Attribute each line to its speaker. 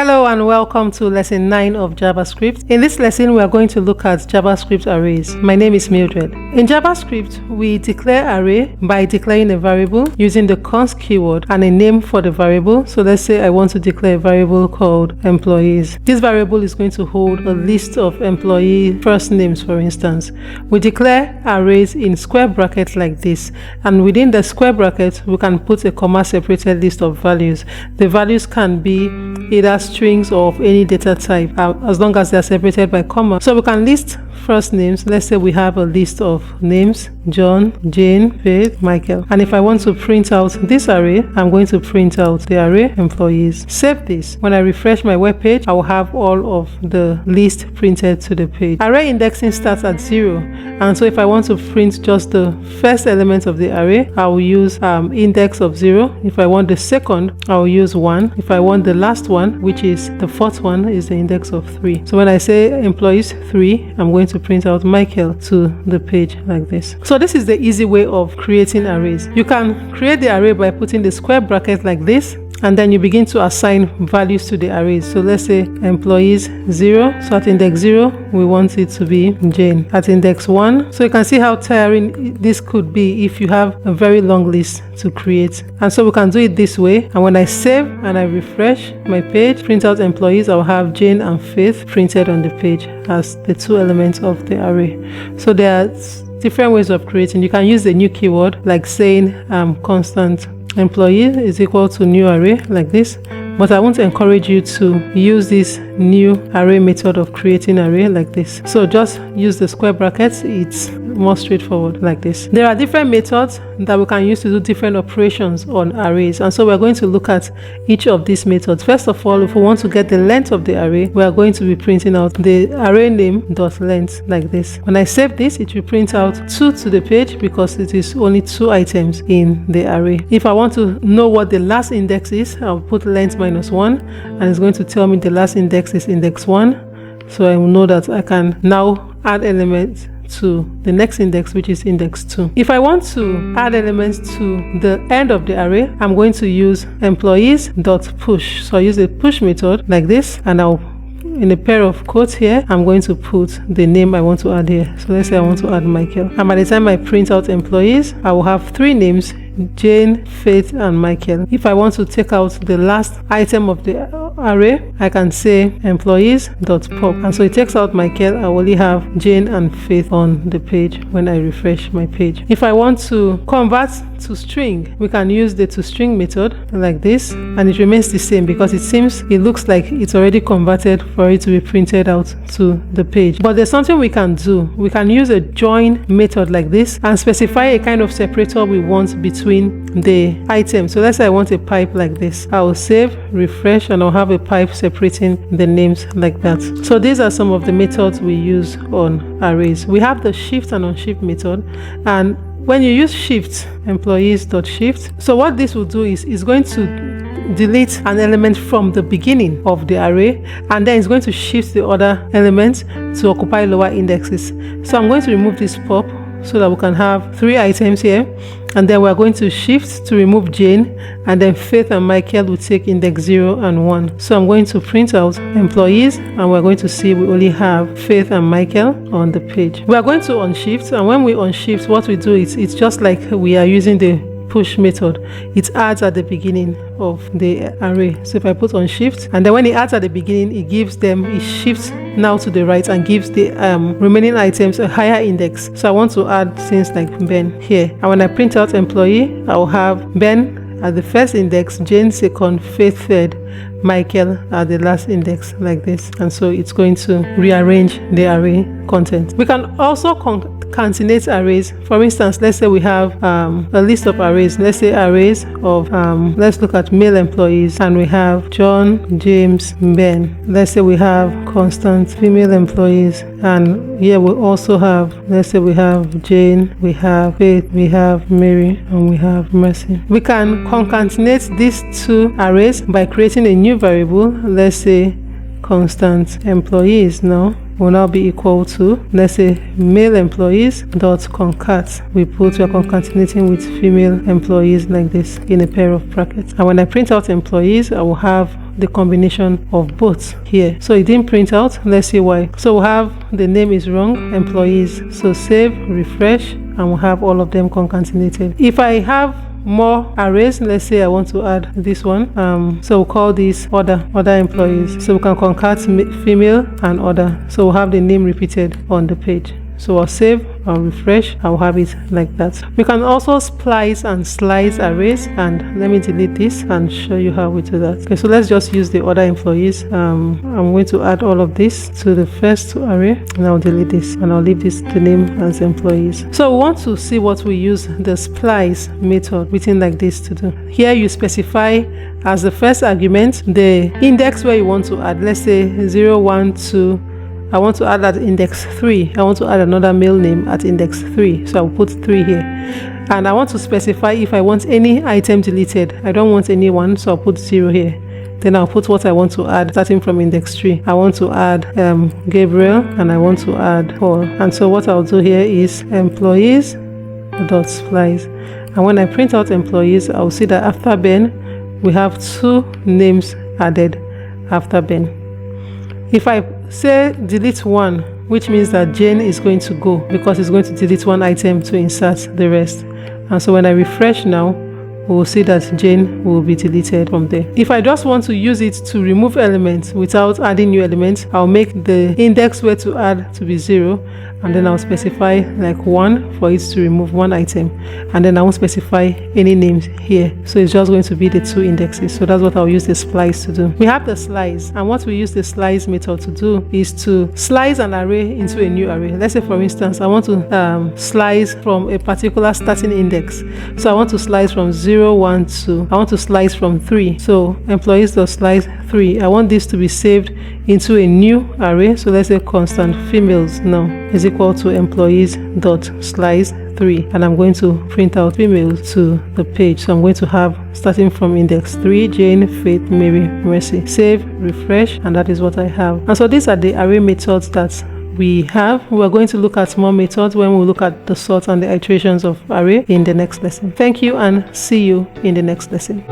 Speaker 1: Hello and welcome to lesson 9 of JavaScript. In this lesson, we are going to look at JavaScript arrays. My name is Mildred. In JavaScript, we declare array by declaring a variable using the const keyword and a name for the variable. So let's say I want to declare a variable called employees. This variable is going to hold a list of employee first names, for instance. We declare arrays in square brackets like this, and within the square bracket, we can put a comma separated list of values. The values can be either strings or of any data type as long as they are separated by comma. So we can list first names. Let's say we have a list of names: John, Jane, Faith, Michael. And if I want to print out this array, I'm going to print out the array employees. Save this. When I refresh my web page, I will have all of the list printed to the page. Array indexing starts at 0, and so if I want to print just the first element of the array, I will use index of 0. If I want the second, I will use 1. If I want the last one, which is the fourth one, is the index of 3. So when I say employees 3, I'm going to print out Michael to the page like this. So this is the easy way of creating arrays. You can create the array by putting the square bracket like this, and then you begin to assign values to the arrays. So let's say employees 0. So at index 0, we want it to be Jane. At index 1, so you can see how tiring this could be if you have a very long list to create. And so we can do it this way. And when I save and I refresh my page, print out employees, I'll have Jane and Faith printed on the page as the two elements of the array. So there are different ways of creating. You can use the new keyword, like saying constant employee is equal to new array like this, but I want to encourage you to use this new array method of creating array like this. So just use the square brackets. It's more straightforward like this. There are different methods that we can use to do different operations on arrays, and so we're going to look at each of these methods. First of all, if we want to get the length of the array, we are going to be printing out the array name dot length like this. When I save this, it will print out 2 to the page because it is only 2 items in the array. If I want to know what the last index is, I'll put length -1, and it's going to tell me the last index is index 1. So I will know that I can now add elements to the next index, which is index 2. If I want to add elements to the end of the array, I'm going to use employees.push. So I use the push method like this, and I'll, in a pair of quotes here, I'm going to put the name I want to add here. So let's say I want to add Michael. And by the time I print out employees, I will have 3 names: Jane, Faith, and Michael. If I want to take out the last item of the array, I can say employees.pop, and so it takes out Michael. I only have Jane and Faith on the page when I refresh my page. If I want to convert to string, we can use the toString method like this, and it remains the same because it looks like it's already converted for it to be printed out to the page. But there's something we can do. We can use a join method like this and specify a kind of separator we want between the items. So let's say I want a pipe like this. I will save, refresh, and I'll have a pipe separating the names like that. So these are some of the methods we use on arrays. We have the shift and unshift method, and when you use shift, employees.shift, so what this will do is it's going to delete an element from the beginning of the array, and then it's going to shift the other elements to occupy lower indexes. So I'm going to remove this pop so that we can have 3 items here, and then we're going to shift to remove Jane, and then Faith and Michael will take index 0 and 1. So I'm going to print out employees, and we're going to see we only have Faith and Michael on the page. We are going to unshift, and when we unshift, what we do is it's just like we are using the push method. It adds at the beginning of the array. So if I put on shift, and then when it adds at the beginning, it shifts now to the right and gives the remaining items a higher index. So I want to add things like Ben here, and when I print out employee, I will have Ben at the first index, Jane second, Faith third, Michael at the last index like this. And so it's going to rearrange the array content. We can also concatenate arrays. For instance, let's say we have a list of arrays. Let's say arrays of let's look at male employees, and we have John, James, Ben. Let's say we have constant female employees, and here we also have, let's say we have Jane, we have Faith, we have Mary, and we have Mercy. We can concatenate these 2 arrays by creating a new variable. Let's say constant employees now will now be equal to, let's say, male employees dot concat. We are concatenating with female employees like this in a pair of brackets. And when I print out employees, I will have the combination of both here. So it didn't print out. Let's see why. So we'll have the name is wrong, employees. So save, refresh, and we'll have all of them concatenated. If I have more arrays, let's say I want to add this one, so we'll call this other employees. So we can concat female and other. So we'll have the name repeated on the page. So I'll save, I'll refresh, I'll have it like that. We can also splice and slice arrays, and let me delete this and show you how we do that. Okay, so let's just use the other employees. I'm going to add all of this to the first array, and I'll delete this, and I'll leave this the name as employees. So we want to see what we use the splice method written like this to do. Here you specify as the first argument the index where you want to add. Let's say 0, 1, 2. I want to add at index 3. I want to add another male name at index 3. So I'll put 3 here. And I want to specify if I want any item deleted. I don't want any one, so I'll put 0 here. Then I'll put what I want to add starting from index 3. I want to add Gabriel, and I want to add Paul. And so what I'll do here is employees dot splice. And when I print out employees, I'll see that after Ben, we have 2 names added after Ben. If I say delete 1, which means that Jane is going to go because it's going to delete 1 item to insert the rest. And so when I refresh now, we will see that Jane will be deleted from there. If I just want to use it to remove elements without adding new elements, I'll make the index where to add to be 0, and then I'll specify like 1 for it to remove 1 item, and then I won't specify any names here, so it's just going to be the 2 indexes. So that's what I'll use the splice to do. We have the slice, and what we use the slice method to do is to slice an array into a new array. Let's say for instance I want to slice from a particular starting index. So I want to slice from 0, 1, 2. I want to slice from 3. So employees.slice 3. I want this to be saved into a new array. So let's say constant females now is equal to employees.slice 3, and I'm going to print out females to the page. So I'm going to have starting from index 3 Jane, Faith, Mary, Mercy. Save, refresh, and that is what I have. And so these are the array methods that we have. We're going to look at more methods when we look at the sort and the iterations of array in the next lesson. Thank you, and see you in the next lesson.